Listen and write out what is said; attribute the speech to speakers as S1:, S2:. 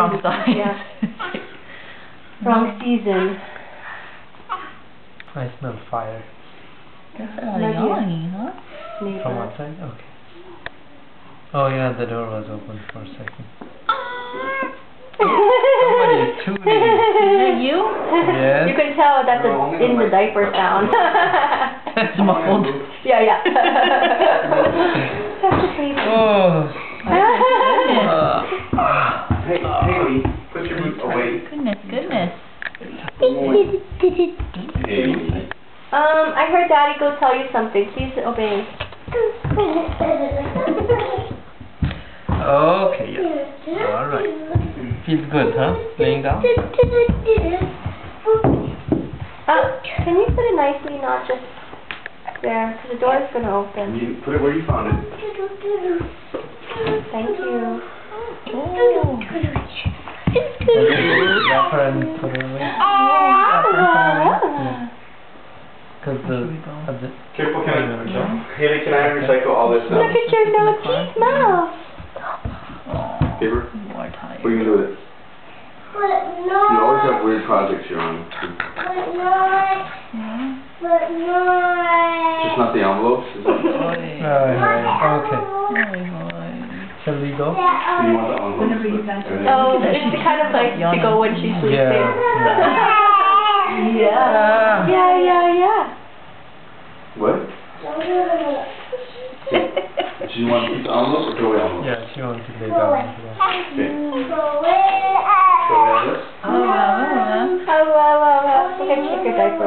S1: wrong size.
S2: Yeah. Wrong season.
S3: I smell fire.
S1: That's yawning, huh?
S2: Neighbor.
S3: From outside? Okay. Oh yeah, the door was open for a second. Somebody is tooting.
S1: Is that you?
S3: Yes.
S2: You can tell that's in the diaper sound.
S1: It's muffled.
S2: Yeah, yeah. That's the baby.
S3: Oh.
S4: Hey, Lee, put your boots away.
S1: Goodness, goodness.
S4: Hey.
S2: I heard Daddy go tell you something. Please obey.
S3: Okay, yes. Alright. Feels good, huh? Laying down?
S2: Can you put it nicely, not just there? Because the door is going to open.
S4: You put it where you found it.
S2: Thank you.
S1: Oh.
S3: Wrap her and put her away. Because the
S4: Careful, can I? Haley, can I recycle all this
S2: Look at your little teeth mouth.
S4: paper?
S1: More tired.
S4: What are you gonna do with it? You always have weird projects you're on. Just not the envelopes? Is that...
S3: okay. Shall we go?
S4: So you want the envelopes?
S2: Oh, it's kind of like to go when she's sleeping.
S3: Yeah.
S2: Yeah.
S4: What? Do you want to keep the envelope or throw away envelope?
S3: Yeah, she wants to lay down.
S4: Okay. Throw away this?
S2: Oh, wow. Look at your diaper.